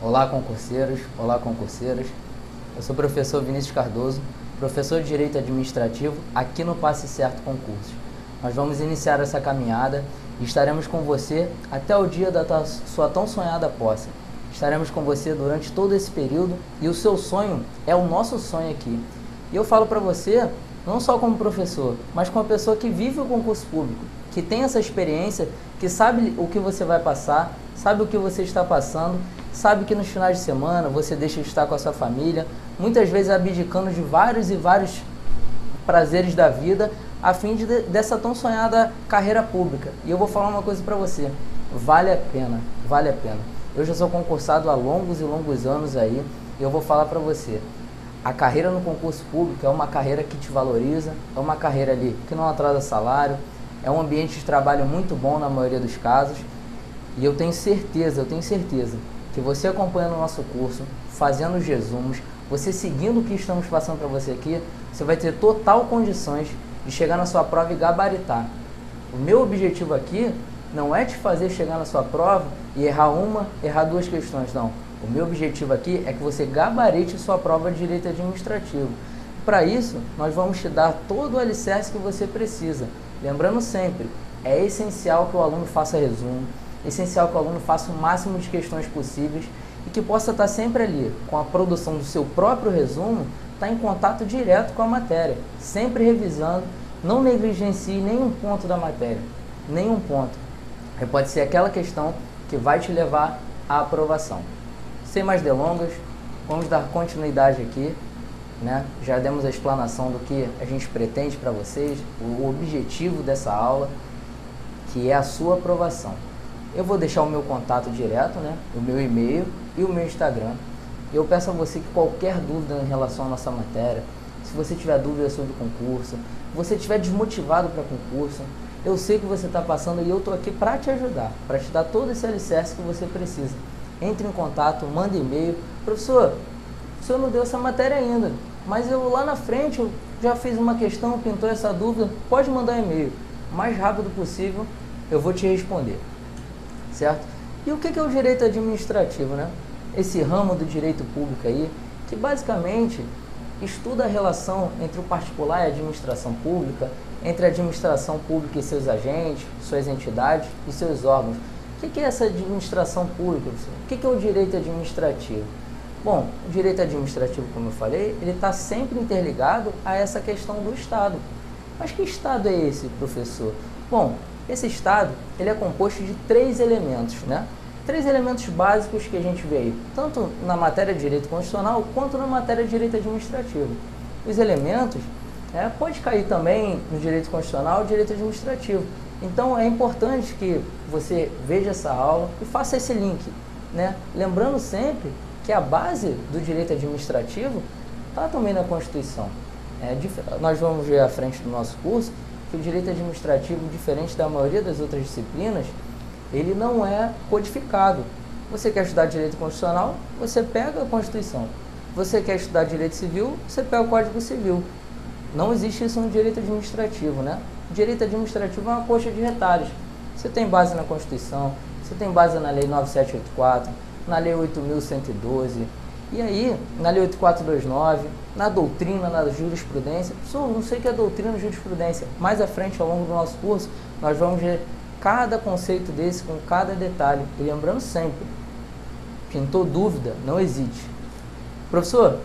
Olá, concurseiros, olá, concurseiras. Eu sou o professor Vinícius Cardoso, professor de Direito Administrativo aqui no Passe Certo Concursos. Nós vamos iniciar essa caminhada e estaremos com você até o dia da sua tão sonhada posse. Estaremos com você durante todo esse período e o seu sonho é o nosso sonho aqui. E eu falo para você, não só como professor, mas como uma pessoa que vive o concurso público, que tem essa experiência, que sabe o que você vai passar, sabe o que você está passando, sabe que nos finais de semana você deixa de estar com a sua família, muitas vezes abdicando de vários e vários prazeres da vida, a fim dessa tão sonhada carreira pública. E eu vou falar uma coisa para você, vale a pena, vale a pena. Eu já sou concursado há longos e longos anos aí, e eu vou falar para você, a carreira no concurso público é uma carreira que te valoriza, é uma carreira ali que não atrasa salário, é um ambiente de trabalho muito bom na maioria dos casos, e eu tenho certeza que você acompanhando o nosso curso, fazendo os resumos, você seguindo o que estamos passando para você aqui, você vai ter total condições de chegar na sua prova e gabaritar. O meu objetivo aqui não é te fazer chegar na sua prova e errar duas questões, não. O meu objetivo aqui é que você gabarite sua prova de Direito Administrativo. Para isso, nós vamos te dar todo o alicerce que você precisa. Lembrando sempre, é essencial que o aluno faça resumo, é essencial que o aluno faça o máximo de questões possíveis e que possa estar sempre ali, com a produção do seu próprio resumo, estar em contato direto com a matéria, sempre revisando, não negligencie nenhum ponto da matéria, nenhum ponto. Pode ser aquela questão que vai te levar à aprovação. Sem mais delongas, vamos dar continuidade aqui, né? Já demos a explanação do que a gente pretende para vocês, o objetivo dessa aula, que é a sua aprovação. Eu vou deixar o meu contato direto, né? O meu e-mail e o meu Instagram. Eu peço a você que qualquer dúvida em relação à nossa matéria, se você tiver dúvida sobre o concurso, se você estiver desmotivado para concurso, eu sei que você está passando e eu estou aqui para te ajudar, para te dar todo esse alicerce que você precisa. Entre em contato, manda e-mail. Professor, o senhor não deu essa matéria ainda, mas eu lá na frente eu já fiz uma questão, pintou essa dúvida, pode mandar e-mail. O mais rápido possível eu vou te responder, certo? E o que é o direito administrativo, né? Esse ramo do direito público aí, que basicamente estuda a relação entre o particular e a administração pública, entre a administração pública e seus agentes, suas entidades e seus órgãos. O que é essa administração pública? O que é o direito administrativo? Bom, o direito administrativo, como eu falei, ele está sempre interligado a essa questão do Estado. Mas que Estado é esse, professor? Bom, esse Estado ele é composto de três elementos, né? Três elementos básicos que a gente vê aí, tanto na matéria de direito constitucional quanto na matéria de direito administrativo. Os elementos pode cair também no direito constitucional e direito administrativo. Então é importante que você veja essa aula e faça esse link, né? Lembrando sempre que a base do direito administrativo está também na Constituição. Nós vamos ver à frente do nosso curso que o direito administrativo, diferente da maioria das outras disciplinas, ele não é codificado. Você quer estudar direito constitucional, você pega a Constituição. Você quer estudar direito civil, você pega o Código Civil. Não existe isso no direito administrativo, né? O direito administrativo é uma coxa de retalhos. Você tem base na Constituição, você tem base na Lei 9784, na Lei 8.112, e aí, na Lei 8429, na doutrina, na jurisprudência. Pessoal, não sei o que é doutrina e jurisprudência. Mais à frente, ao longo do nosso curso, nós vamos ver cada conceito desse com cada detalhe. E lembrando sempre, pintou dúvida, não hesite. Professor,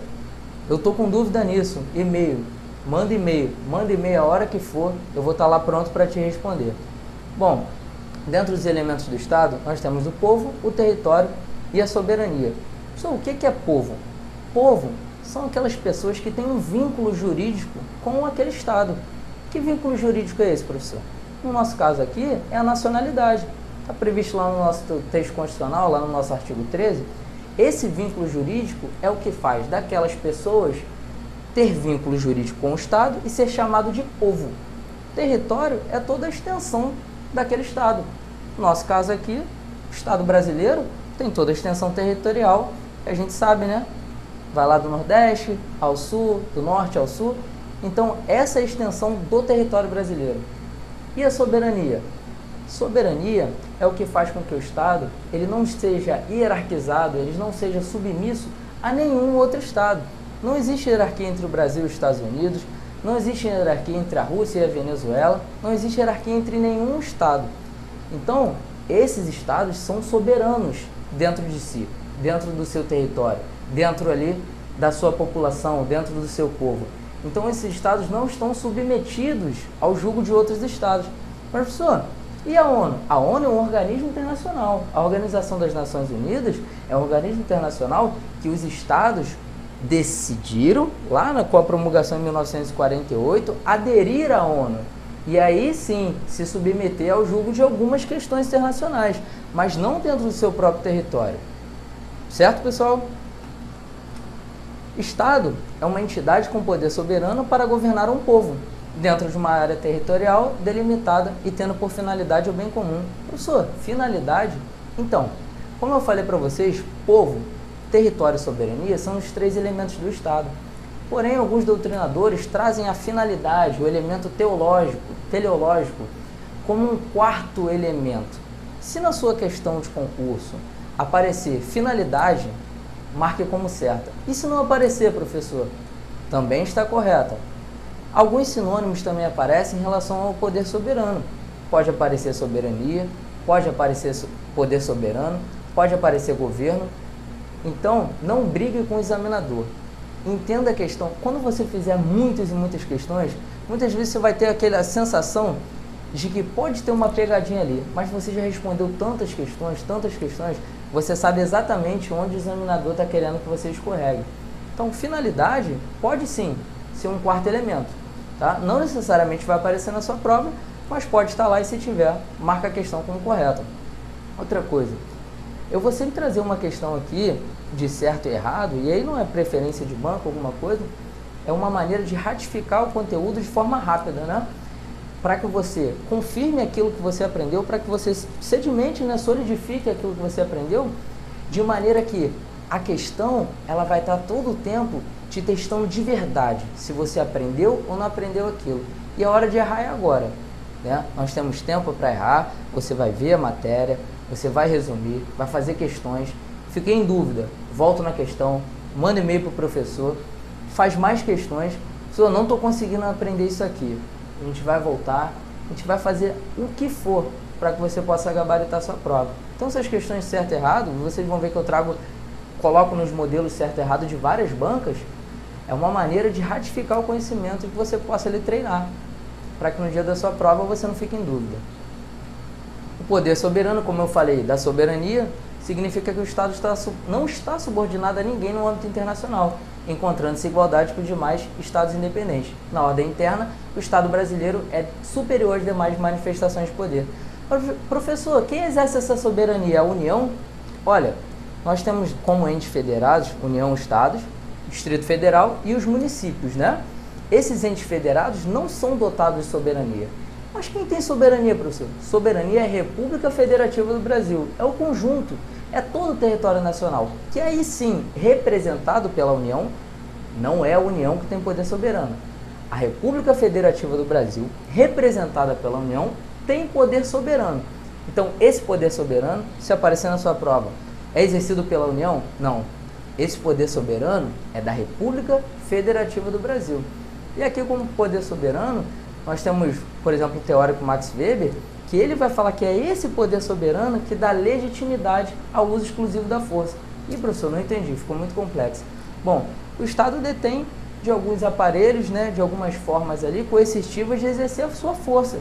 eu estou com dúvida nisso, e-mail. Manda e-mail a hora que for, eu vou estar lá pronto para te responder. Bom, dentro dos elementos do Estado, nós temos o povo, o território e a soberania. Professor, o que é povo? Povo são aquelas pessoas que têm um vínculo jurídico com aquele Estado. Que vínculo jurídico é esse, professor? No nosso caso aqui, é a nacionalidade. Está previsto lá no nosso texto constitucional, lá no nosso artigo 13. Esse vínculo jurídico é o que faz daquelas pessoas ter vínculo jurídico com o Estado e ser chamado de povo. Território é toda a extensão daquele Estado. No nosso caso aqui, o Estado brasileiro tem toda a extensão territorial, que a gente sabe, né? Vai lá do Nordeste ao Sul, do Norte ao Sul. Então, essa é a extensão do território brasileiro. E a soberania? Soberania é o que faz com que o Estado ele não seja hierarquizado, ele não seja submisso a nenhum outro Estado. Não existe hierarquia entre o Brasil e os Estados Unidos, não existe hierarquia entre a Rússia e a Venezuela, não existe hierarquia entre nenhum Estado. Então, esses Estados são soberanos dentro de si, dentro do seu território, dentro ali da sua população, dentro do seu povo. Então, esses Estados não estão submetidos ao jugo de outros Estados. Mas, professor, e a ONU? A ONU é um organismo internacional. A Organização das Nações Unidas é um organismo internacional que os Estados decidiram, lá com a promulgação em 1948, aderir à ONU. E aí sim, se submeter ao jugo de algumas questões internacionais, mas não dentro do seu próprio território. Certo, pessoal? Estado é uma entidade com poder soberano para governar um povo, dentro de uma área territorial delimitada e tendo por finalidade o bem comum. Professor, finalidade? Então, como eu falei para vocês, povo, território e soberania são os 3 elementos do Estado. Porém, alguns doutrinadores trazem a finalidade, o elemento teleológico, como um 4º elemento. Se na sua questão de concurso aparecer finalidade, marque como certa. E se não aparecer, professor? Também está correta. Alguns sinônimos também aparecem em relação ao poder soberano. Pode aparecer soberania, pode aparecer poder soberano, pode aparecer governo. Então, não brigue com o examinador. Entenda a questão. Quando você fizer muitas e muitas questões, muitas vezes você vai ter aquela sensação de que pode ter uma pegadinha ali, mas você já respondeu tantas questões, você sabe exatamente onde o examinador está querendo que você escorregue. Então, finalidade pode sim ser um 4º elemento. Tá? Não necessariamente vai aparecer na sua prova, mas pode estar lá e se tiver, marca a questão como correta. Outra coisa, eu vou sempre trazer uma questão aqui de certo e errado, e aí não é preferência de banco, alguma coisa, é uma maneira de ratificar o conteúdo de forma rápida, né? Para que você confirme aquilo que você aprendeu, para que você sedimente, né, solidifique aquilo que você aprendeu, de maneira que a questão ela vai estar todo o tempo te testando de verdade, se você aprendeu ou não aprendeu aquilo. E a hora de errar é agora. Né? Nós temos tempo para errar, você vai ver a matéria, você vai resumir, vai fazer questões. Fiquei em dúvida, volta na questão, manda e-mail para o professor, faz mais questões. Professor, não estou conseguindo aprender isso aqui. A gente vai voltar, a gente vai fazer o que for para que você possa gabaritar sua prova. Então, essas questões certo e errado, vocês vão ver que eu coloco nos modelos certo e errado de várias bancas, é uma maneira de ratificar o conhecimento e que você possa ali treinar, para que no dia da sua prova você não fique em dúvida. O poder soberano, como eu falei, da soberania, significa que o Estado não está subordinado a ninguém no âmbito internacional, encontrando-se igualdade com os demais Estados independentes. Na ordem interna, o Estado brasileiro é superior às demais manifestações de poder. Professor, quem exerce essa soberania? A União? Olha, nós temos como entes federados, União, Estados, Distrito Federal e os municípios, né? Esses entes federados não são dotados de soberania. Mas quem tem soberania, professor? Soberania é a República Federativa do Brasil. É o conjunto, é todo o território nacional, que aí sim, representado pela União, não é a União que tem poder soberano. A República Federativa do Brasil, representada pela União, tem poder soberano. Então, esse poder soberano, se aparecer na sua prova, é exercido pela União? Não. Esse poder soberano é da República Federativa do Brasil. E aqui, como poder soberano, nós temos, por exemplo, o teórico Max Weber, que ele vai falar que é esse poder soberano que dá legitimidade ao uso exclusivo da força. E, professor, não entendi, ficou muito complexo. Bom, o Estado detém de alguns aparelhos, né, de algumas formas ali coercitivas de exercer a sua força.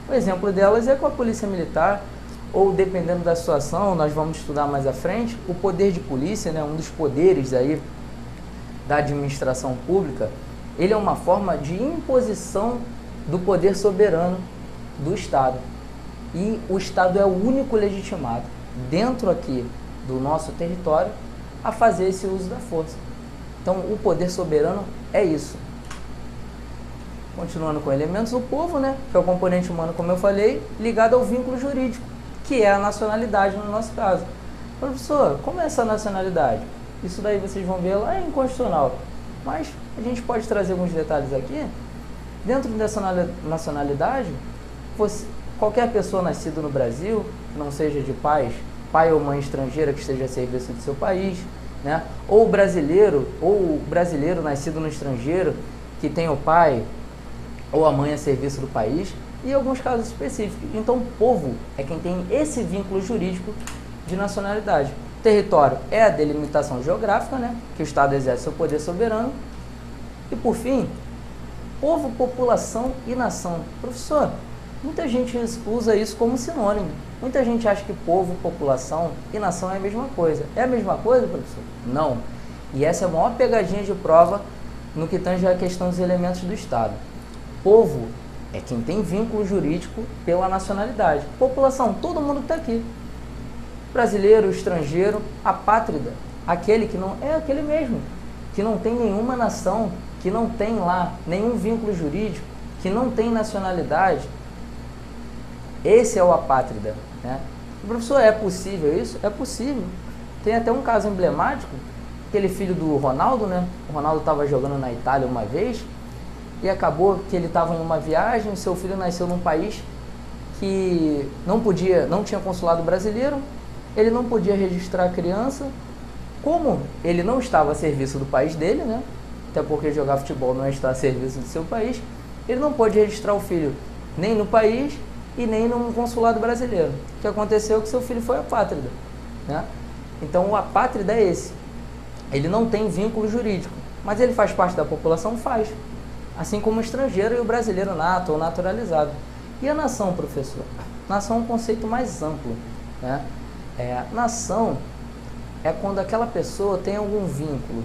O exemplo delas é com a polícia militar, ou dependendo da situação, nós vamos estudar mais à frente, o poder de polícia, né, um dos poderes aí da administração pública, ele é uma forma de imposição do poder soberano do Estado. E o Estado é o único legitimado, dentro aqui do nosso território, a fazer esse uso da força. Então, o poder soberano é isso. Continuando com elementos, o povo, né, que é o componente humano, como eu falei, ligado ao vínculo jurídico, que é a nacionalidade no nosso caso. Professor, como é essa nacionalidade? Isso daí vocês vão ver lá em Constitucional. Mas a gente pode trazer alguns detalhes aqui. Dentro dessa nacionalidade, qualquer pessoa nascida no Brasil, que não seja de pai ou mãe estrangeira que esteja a serviço do seu país, né? Ou brasileiro nascido no estrangeiro, que tem o pai ou a mãe a serviço do país, e alguns casos específicos. Então, o povo é quem tem esse vínculo jurídico de nacionalidade. Território é a delimitação geográfica, né? Que o Estado exerce seu poder soberano. E, por fim, povo, população e nação. Professor, muita gente usa isso como sinônimo. Muita gente acha que povo, população e nação é a mesma coisa. É a mesma coisa, professor? Não. E essa é a maior pegadinha de prova no que tange a questão dos elementos do Estado. Povo é quem tem vínculo jurídico pela nacionalidade. População, todo mundo que está aqui. Brasileiro, estrangeiro, apátrida, aquele que não é aquele mesmo, que não tem nenhuma nação, que não tem lá nenhum vínculo jurídico, que não tem nacionalidade. Esse é o apátrida, né? Professor, é possível isso? É possível. Tem até um caso emblemático, aquele filho do Ronaldo, né? O Ronaldo estava jogando na Itália uma vez e acabou que ele estava em uma viagem, seu filho nasceu num país que não tinha consulado brasileiro, ele não podia registrar a criança. Como ele não estava a serviço do país dele, né? Até porque jogar futebol não está a serviço do seu país, ele não pôde registrar o filho nem no país e nem no consulado brasileiro. O que aconteceu é que seu filho foi apátrida, né? Então o apátrida é esse. Ele não tem vínculo jurídico, mas ele faz parte da população? Faz. Assim como o estrangeiro e o brasileiro nato ou naturalizado. E a nação, professor? Nação é um conceito mais amplo, né? Nação é quando aquela pessoa tem algum vínculo,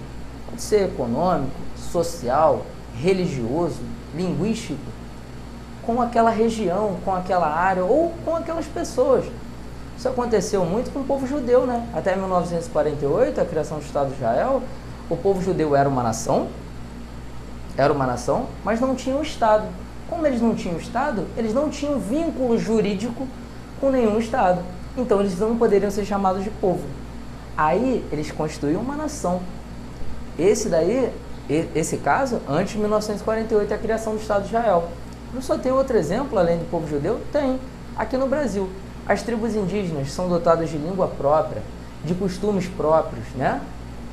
pode ser econômico, social, religioso, linguístico, com aquela região, com aquela área ou com aquelas pessoas. Isso aconteceu muito com o povo judeu, né? Até 1948, a criação do Estado de Israel, o povo judeu era uma nação, mas não tinha um Estado. Como eles não tinham Estado, eles não tinham vínculo jurídico com nenhum Estado. Então eles não poderiam ser chamados de povo. Aí eles constituíam uma nação. Esse caso, antes de 1948, a criação do Estado de Israel. Não só tem outro exemplo, além do povo judeu? Tem. Aqui no Brasil, as tribos indígenas são dotadas de língua própria, de costumes próprios, né?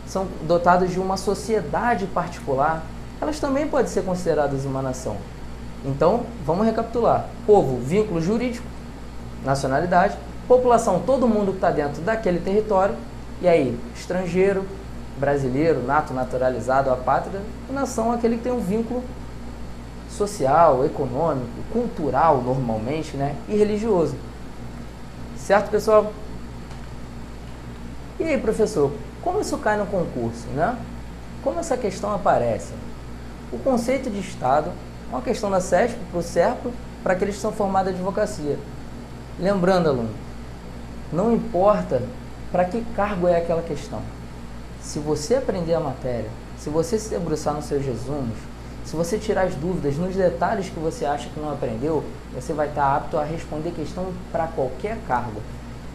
São dotadas de uma sociedade particular. Elas também podem ser consideradas uma nação. Então, vamos recapitular. Povo, vínculo jurídico, nacionalidade. População, todo mundo que está dentro daquele território. E aí, estrangeiro, brasileiro, naturalizado, apátrida. E nação, aquele que tem um vínculo social, econômico, cultural, normalmente, né? E religioso. Certo, pessoal? E aí, professor, como isso cai no concurso, né? Como essa questão aparece? O conceito de Estado é uma questão da CESP para o SERPRO, para aqueles que são formados em advocacia. Lembrando, aluno, não importa para que cargo é aquela questão. Se você aprender a matéria, se você se debruçar nos seus resumos, se você tirar as dúvidas nos detalhes que você acha que não aprendeu, você vai estar apto a responder questão para qualquer cargo.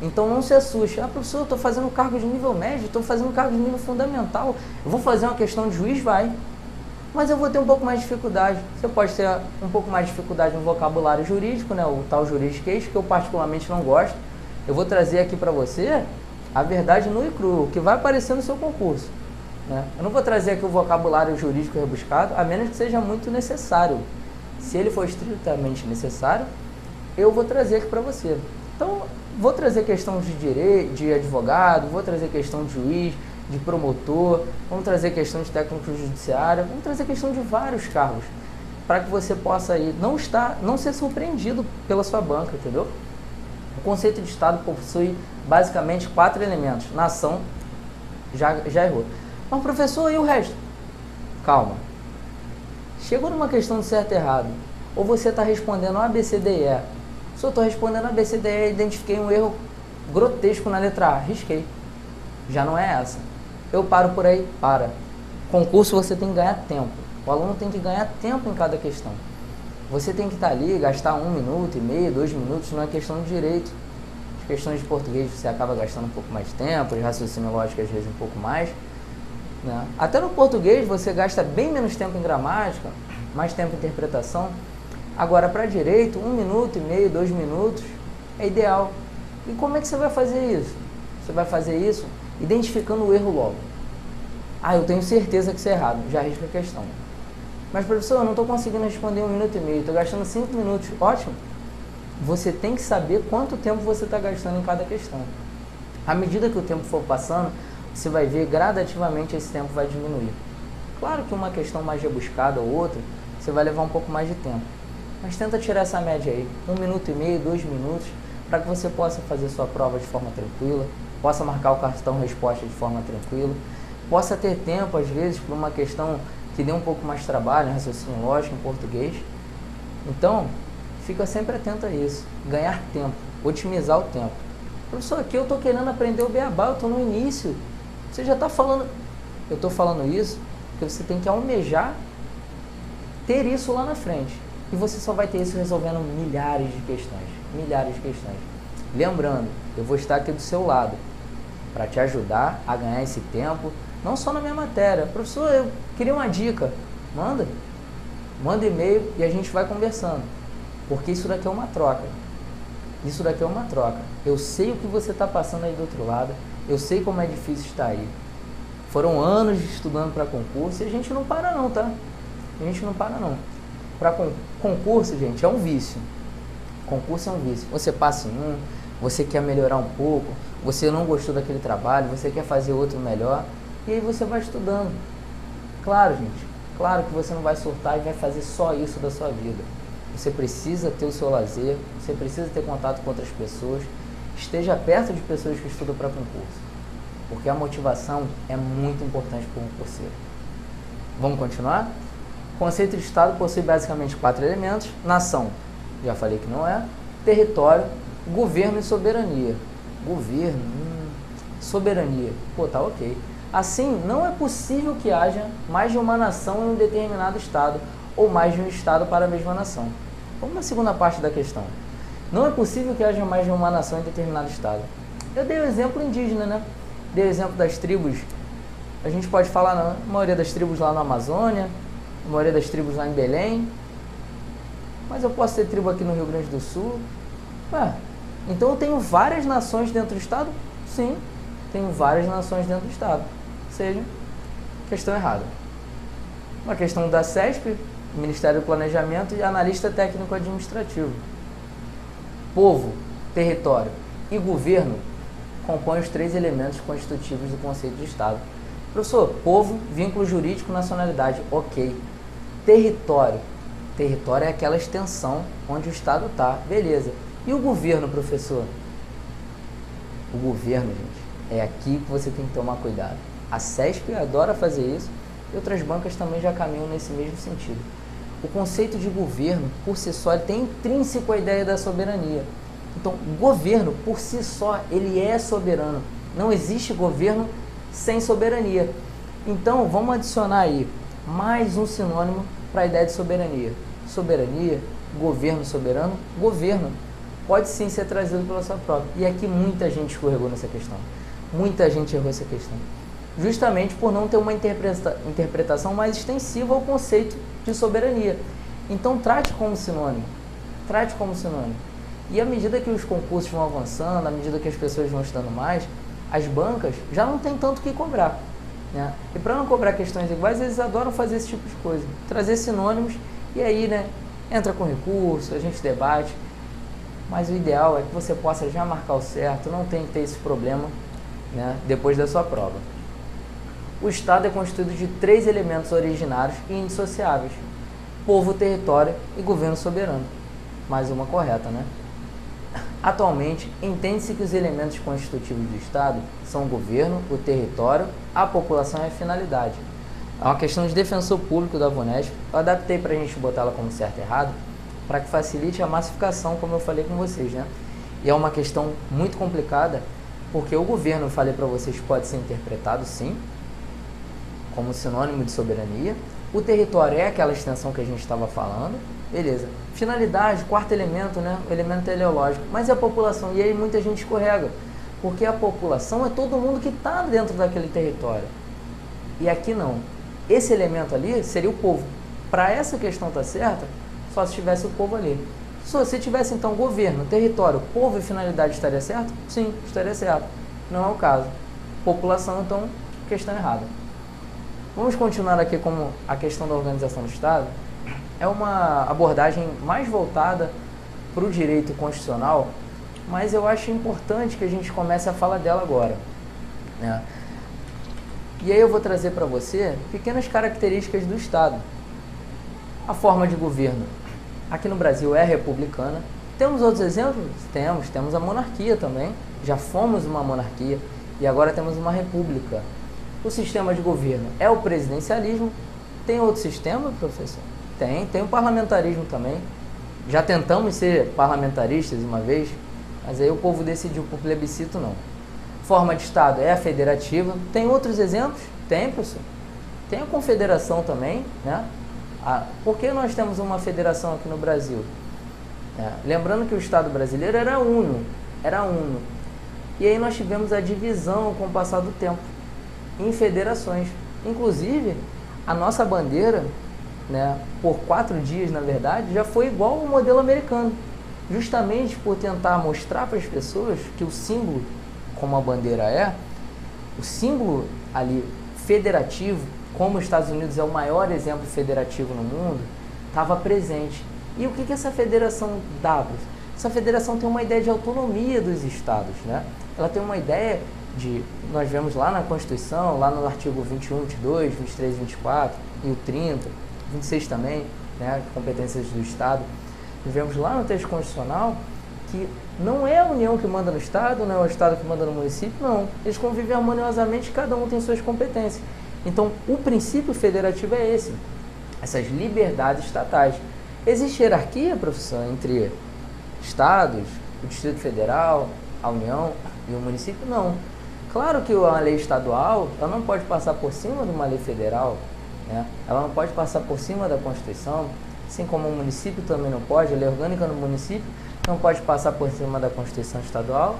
Então não se assuste. Professor, eu estou fazendo cargo de nível médio, estou fazendo cargo de nível fundamental, eu vou fazer uma questão de juiz? Vai. Mas eu vou ter um pouco mais de dificuldade. Você pode ter um pouco mais de dificuldade no vocabulário jurídico, né, o tal juridiquês, que eu particularmente não gosto. Eu vou trazer aqui para você a verdade nua e crua, o que vai aparecer no seu concurso, né? Eu não vou trazer aqui o vocabulário jurídico rebuscado, a menos que seja muito necessário. Se ele for estritamente necessário, eu vou trazer aqui para você. Então, vou trazer questão de direito, de advogado, vou trazer questão de juiz, de promotor, vamos trazer questão de técnico judiciário, vamos trazer questão de vários cargos, para que você possa aí não ser surpreendido pela sua banca, entendeu? O conceito de Estado possui basicamente 4 elementos. Nação, já errou. Mas professor, e o resto? Calma. Chegou numa questão de certo e errado, ou você está respondendo A, B, C, D, E. Se eu estou respondendo A, B, C, D, E, identifiquei um erro grotesco na letra A, risquei. Já não é essa. Eu paro por aí? Para. Concurso você tem que ganhar tempo. O aluno tem que ganhar tempo em cada questão. Você tem que estar ali, gastar 1 minuto e meio, 2 minutos, não é questão de direito. As questões de português você acaba gastando um pouco mais de tempo, de raciocínio lógico às vezes um pouco mais, né? Até no português você gasta bem menos tempo em gramática, mais tempo em interpretação. Agora, para direito, 1 minuto e meio, 2 minutos é ideal. E como é que você vai fazer isso? Você vai fazer isso identificando o erro logo. Eu tenho certeza que isso é errado, já arrisca a questão. Mas, professor, eu não estou conseguindo responder 1 minuto e meio, estou gastando 5 minutos. Ótimo. Você tem que saber quanto tempo você está gastando em cada questão. À medida que o tempo for passando, você vai ver gradativamente esse tempo vai diminuir. Claro que uma questão mais rebuscada ou outra, você vai levar um pouco mais de tempo. Mas tenta tirar essa média aí, 1 minuto e meio, 2 minutos, para que você possa fazer sua prova de forma tranquila, possa marcar o cartão resposta de forma tranquila, possa ter tempo, às vezes, para uma questão que dê um pouco mais de trabalho, raciocínio lógico em português. Então, fica sempre atento a isso, ganhar tempo, otimizar o tempo. Professor, aqui eu estou querendo aprender o beabá, eu estou no início, você já está falando... Eu estou falando isso porque você tem que almejar ter isso lá na frente. E você só vai ter isso resolvendo milhares de questões. Milhares de questões. Lembrando, eu vou estar aqui do seu lado para te ajudar a ganhar esse tempo, não só na minha matéria. Professor, eu queria uma dica. Manda e-mail e a gente vai conversando. Porque isso daqui é uma troca. Isso daqui é uma troca. Eu sei o que você está passando aí do outro lado. Eu sei como é difícil estar aí. Foram anos estudando para concurso e a gente não para não, tá? A gente não para não. Para concurso, gente, é um vício. Concurso é um vício. Você passa em um, você quer melhorar um pouco, você não gostou daquele trabalho, você quer fazer outro melhor, e aí você vai estudando. Claro, gente, claro que você não vai surtar e vai fazer só isso da sua vida. Você precisa ter o seu lazer, você precisa ter contato com outras pessoas, esteja perto de pessoas que estudam para concurso, porque a motivação é muito importante para o concurseiro. Vamos continuar? O conceito de Estado possui basicamente 4 elementos: nação, já falei que não é, território, governo e soberania. Governo, soberania, tá ok. Assim, não é possível que haja mais de uma nação em um determinado Estado, ou mais de um Estado para a mesma nação. Vamos na segunda parte da questão. Não é possível que haja mais de uma nação em determinado Estado. Eu dei o exemplo indígena, né? Dei o exemplo das tribos. A gente pode falar na maioria das tribos lá na Amazônia, a maioria das tribos lá em Belém, mas eu posso ter tribo aqui no Rio Grande do Sul. Então eu tenho várias nações dentro do Estado? Sim, tenho várias nações dentro do Estado. Ou seja, questão errada. Uma questão da CESP, Ministério do Planejamento e Analista Técnico Administrativo. Povo, território e governo compõem os 3 elementos constitutivos do conceito de Estado. Professor, povo, vínculo jurídico, nacionalidade, ok. Território. Território é aquela extensão onde o Estado está, beleza. E o governo, professor? O governo, gente, é aqui que você tem que tomar cuidado. A CESP adora fazer isso e outras bancas também já caminham nesse mesmo sentido. O conceito de governo, por si só, ele tem intrínseco a ideia da soberania. Então, governo, por si só, ele é soberano. Não existe governo sem soberania. Então, vamos adicionar aí mais um sinônimo para a ideia de soberania. Soberania, governo soberano, governo. Pode sim ser trazido pela sua prova. E aqui muita gente escorregou nessa questão. Muita gente errou essa questão. Justamente por não ter uma interpretação mais extensiva ao conceito de soberania. Então, trate como sinônimo. Trate como sinônimo. E à medida que os concursos vão avançando, à medida que as pessoas vão estudando mais, as bancas já não tem tanto o que cobrar, né? E para não cobrar questões iguais, eles adoram fazer esse tipo de coisa. Trazer sinônimos e aí, né, entra com recurso, a gente debate. Mas o ideal é que você possa já marcar o certo, não tem que ter esse problema, né, depois da sua prova. O Estado é constituído de 3 elementos originários e indissociáveis: povo, território e governo soberano. Mais uma correta, né? Atualmente, entende-se que os elementos constitutivos do Estado são o governo, o território, a população e a finalidade. É uma questão de defensor público da VUNESP. Eu adaptei para a gente botar ela como certo e errado, para que facilite a massificação, como eu falei com vocês, né? E é uma questão muito complicada, porque o governo, eu falei para vocês, pode ser interpretado, sim, como sinônimo de soberania. O território é aquela extensão que a gente estava falando, beleza. Finalidade, 4º elemento, né? O elemento teleológico. Mas e a população? E aí muita gente escorrega, porque a população é todo mundo que está dentro daquele território. E aqui não. Esse elemento ali seria o povo. Para essa questão estar certa, só se tivesse o povo ali. Se tivesse então governo, território, povo e finalidade, estaria certo? Sim, estaria certo. Não é o caso. População, então, questão errada. Vamos continuar aqui como a questão da organização do Estado. É uma abordagem mais voltada para o direito constitucional, mas eu acho importante que a gente comece a falar dela agora, né? E aí eu vou trazer para você pequenas características do Estado. A forma de governo aqui no Brasil é republicana. Temos outros exemplos? Temos a monarquia também. Já fomos uma monarquia e agora temos uma república. O sistema de governo é o presidencialismo. Tem outro sistema, professor? Tem o parlamentarismo também. Já tentamos ser parlamentaristas uma vez, mas aí o povo decidiu por plebiscito não. Forma de Estado é a federativa. Tem outros exemplos? Tem, professor. Tem a confederação também, né? Por que nós temos uma federação aqui no Brasil? Lembrando que o Estado brasileiro era uno. E aí nós tivemos a divisão com o passar do tempo em federações. Inclusive, a nossa bandeira, né, por 4 dias, na verdade, já foi igual ao modelo americano. Justamente por tentar mostrar para as pessoas que o símbolo, como a bandeira é, o símbolo ali federativo, como os Estados Unidos é o maior exemplo federativo no mundo, estava presente. E o que essa federação dá? Essa federação tem uma ideia de autonomia dos estados, né? Ela tem uma ideia de, nós vemos lá na Constituição, lá no artigo 21, 22, 23, 24 e o 30, 26 também, né, competências do Estado. Nós vemos lá no texto constitucional que não é a União que manda no Estado, não é o Estado que manda no município, não. Eles convivem harmoniosamente, cada um tem suas competências. Então, o princípio federativo é esse, essas liberdades estatais. Existe hierarquia, professor, entre estados, o Distrito Federal, a União e o município? Não. Claro que a lei estadual, ela não pode passar por cima de uma lei federal, né? Ela não pode passar por cima da Constituição, assim como o município também não pode, a lei orgânica no município não pode passar por cima da Constituição estadual,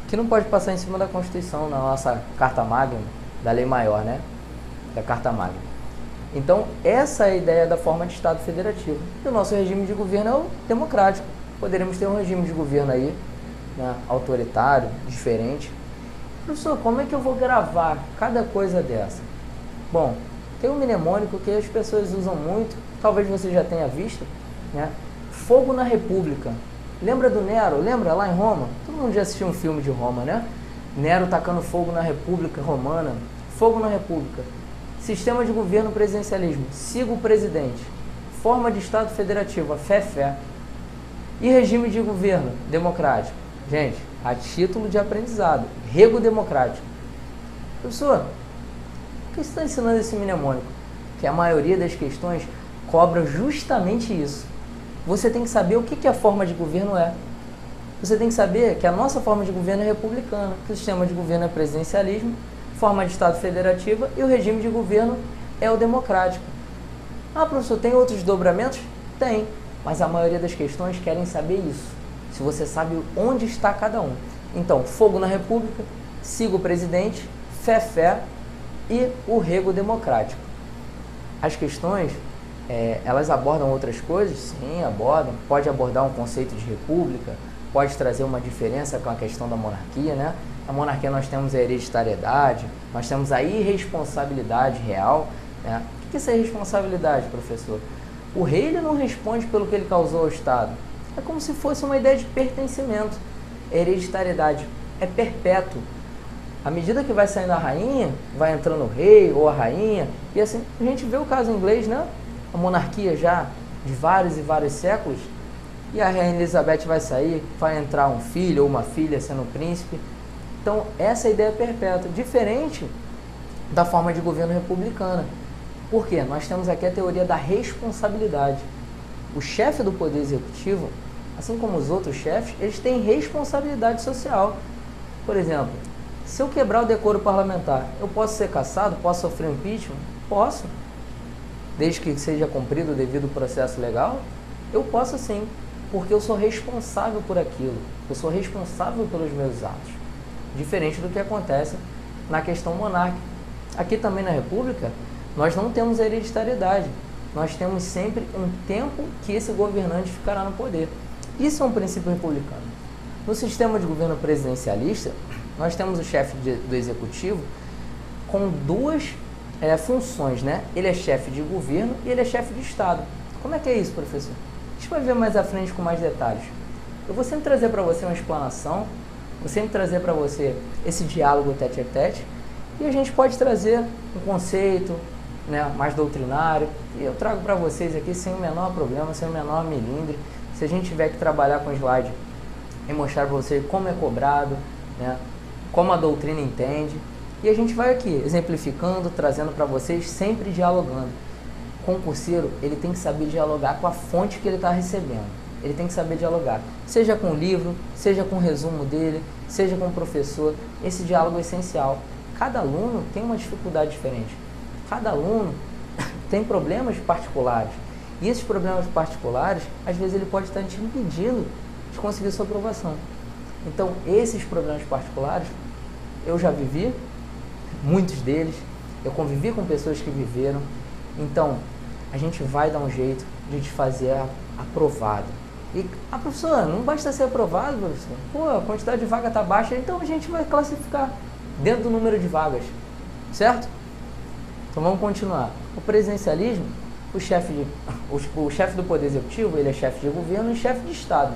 que não pode passar em cima da Constituição, na nossa Carta Magna, da lei maior, né? Da Carta Magna. Então, essa é a ideia da forma de Estado federativo. E o nosso regime de governo é o democrático. Poderíamos ter um regime de governo aí, né, autoritário, diferente. Professor, como é que eu vou gravar cada coisa dessa? Bom, tem um mnemônico que as pessoas usam muito, talvez você já tenha visto, né? Fogo na República. Lembra do Nero? Lembra lá em Roma? Todo mundo já assistiu um filme de Roma, né? Nero tacando fogo na República Romana. Fogo na República. Sistema de governo presidencialismo. Siga o presidente. Forma de Estado federativo. A fé. E regime de governo democrático. Gente, a título de aprendizado. Rego democrático. Professor, por que você está ensinando esse mnemônico? Que a maioria das questões cobra justamente isso. Você tem que saber o que a forma de governo é. Você tem que saber que a nossa forma de governo é republicana, que o sistema de governo é presidencialismo, forma de Estado federativa e o regime de governo é o democrático. Ah, professor, tem outros desdobramentos? Tem, mas a maioria das questões querem saber isso, se você sabe onde está cada um. Então, fogo na República, siga o presidente, fé e o rego democrático. As questões, elas abordam outras coisas? Sim, abordam. Pode abordar um conceito de república, pode trazer uma diferença com a questão da monarquia, né? Na monarquia nós temos a hereditariedade, nós temos a irresponsabilidade real, né? O que é essa irresponsabilidade, professor? O rei ele não responde pelo que ele causou ao Estado. É como se fosse uma ideia de pertencimento. A hereditariedade é perpétuo. À medida que vai saindo a rainha, vai entrando o rei ou a rainha, e assim, a gente vê o caso inglês, né? A monarquia já de vários e vários séculos, e a rainha Elizabeth vai sair, vai entrar um filho ou uma filha sendo príncipe. Então, essa é a ideia perpétua, diferente da forma de governo republicana. Por quê? Nós temos aqui a teoria da responsabilidade. O chefe do poder executivo, assim como os outros chefes, eles têm responsabilidade social. Por exemplo, se eu quebrar o decoro parlamentar, eu posso ser cassado? Posso sofrer um impeachment? Posso. Desde que seja cumprido o devido processo legal, eu posso sim, porque eu sou responsável por aquilo. Eu sou responsável pelos meus atos. Diferente do que acontece na questão monárquica. Aqui também na República, nós não temos hereditariedade. nós temos sempre um tempo que esse governante ficará no poder. Isso é um princípio republicano. No sistema de governo presidencialista, nós temos o chefe do executivo com duas funções, né? Ele é chefe de governo e ele é chefe de Estado. Como é que é isso, professor? A gente vai ver mais à frente com mais detalhes. Eu vou sempre trazer para você uma explanação, vou sempre trazer para você esse diálogo tete a tete, e a gente pode trazer um conceito, né, mais doutrinário, e eu trago para vocês aqui sem o menor problema, sem o menor melindre. Se a gente tiver que trabalhar com slide e mostrar para você como é cobrado, né, como a doutrina entende, e a gente vai aqui exemplificando, trazendo para vocês, sempre dialogando. O concurseiro, ele tem que saber dialogar com a fonte que ele está recebendo. Ele tem que saber dialogar, seja com o livro, seja com o resumo dele, seja com o professor. Esse diálogo é essencial. Cada aluno tem uma dificuldade diferente. Cada aluno tem problemas particulares. E esses problemas particulares, às vezes, ele pode estar te impedindo de conseguir sua aprovação. Então, esses problemas particulares, eu já vivi, muitos deles, eu convivi com pessoas que viveram. Então, a gente vai dar um jeito de te fazer aprovado. E, professor, não basta ser aprovado, professor. Pô, a quantidade de vaga está baixa, então a gente vai classificar dentro do número de vagas, certo? Então vamos continuar. O presidencialismo, o chefe do Poder Executivo, ele é chefe de governo e chefe de Estado.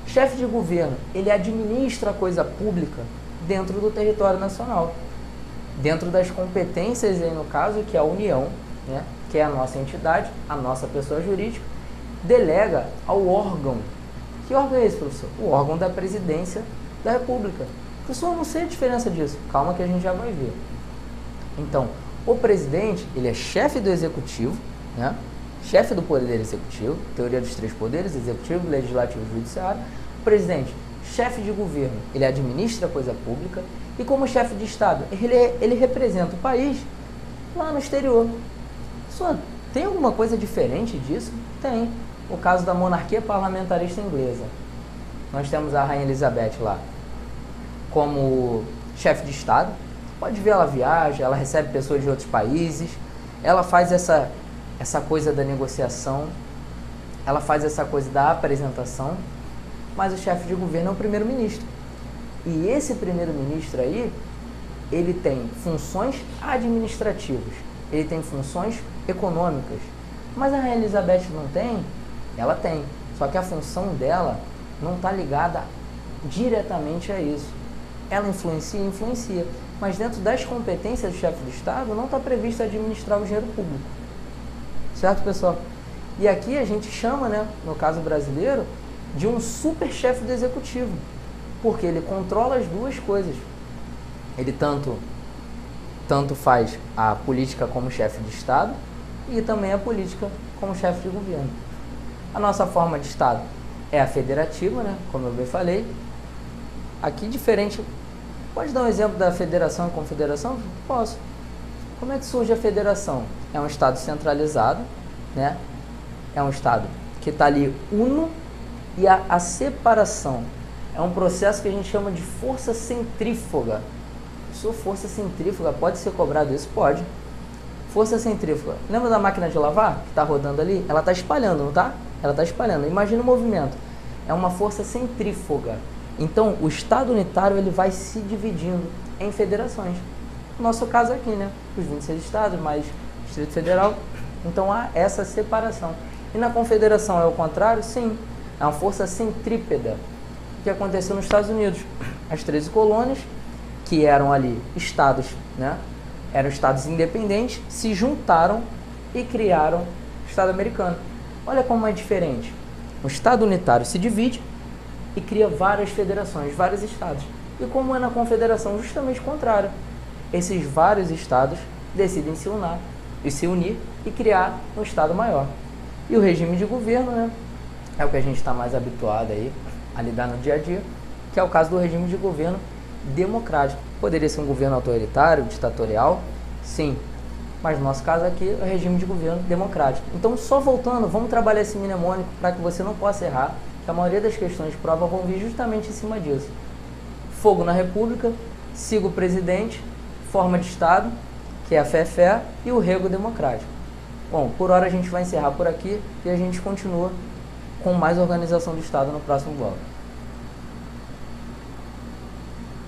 Chefe de governo, ele administra a coisa pública dentro do território nacional, dentro das competências, aí no caso, que é a União, né, que é a nossa entidade, a nossa pessoa jurídica, delega ao órgão. Que órgão é esse, professor? O órgão da presidência da República. Professor, eu não sei a diferença disso. Calma que a gente já vai ver. Então, o presidente, ele é chefe do executivo, né? Chefe do poder executivo, teoria dos três poderes, executivo, legislativo e judiciário. O presidente, chefe de governo, ele administra a coisa pública. E como chefe de Estado, ele representa o país lá no exterior. Professor, tem alguma coisa diferente disso? Tem. O caso da monarquia parlamentarista inglesa. Nós temos a Rainha Elizabeth lá como chefe de Estado. Pode ver, ela viaja, ela recebe pessoas de outros países, ela faz essa coisa da negociação, ela faz essa coisa da apresentação, mas o chefe de governo é o primeiro-ministro. E esse primeiro-ministro aí, ele tem funções administrativas, ele tem funções econômicas. Mas a Rainha Elizabeth não tem? Ela tem. Só que a função dela não está ligada diretamente a isso. Ela influencia. Mas dentro das competências do chefe do Estado não está previsto administrar o dinheiro público. Certo, pessoal? E aqui a gente chama, né, no caso brasileiro, de um super chefe do executivo. Porque ele controla as duas coisas. Ele tanto faz a política como chefe de Estado e também a política como chefe de governo. A nossa forma de Estado é a federativa, né? Como eu bem falei. Aqui diferente. Pode dar um exemplo da federação e confederação? Posso. Como é que surge a federação? É um Estado centralizado, né? É um Estado que está ali uno, e a separação é um processo que a gente chama de força centrífuga. Sua força centrífuga pode ser cobrado isso? Pode. Força centrífuga. Lembra da máquina de lavar que está rodando ali? Ela está espalhando, não está? Ela está espalhando. Imagina o movimento. É uma força centrífuga. Então, o Estado unitário ele vai se dividindo em federações. No nosso caso aqui, né? Os 26 estados, mais Distrito Federal. Então, há essa separação. E na confederação é o contrário? Sim. É uma força centrípeda. O que aconteceu nos Estados Unidos? As 13 colônias, que eram ali estados, né? Eram estados independentes, se juntaram e criaram o Estado americano. Olha como é diferente. O Estado unitário se divide e cria várias federações, vários estados. E como é na confederação, justamente o contrário. Esses vários estados decidem se unir e criar um estado maior. E o regime de governo, né, é o que a gente está mais habituado aí a lidar no dia a dia, que é o caso do regime de governo democrático. Poderia ser um governo autoritário, ditatorial, sim. Mas no nosso caso aqui é o regime de governo democrático. Então, só voltando, vamos trabalhar esse mnemônico para que você não possa errar, que a maioria das questões de prova vão vir justamente em cima disso. Fogo na República, siga o presidente, forma de Estado, que é a fé, e o rego democrático. Bom, por hora a gente vai encerrar por aqui e a gente continua com mais organização do Estado no próximo bloco.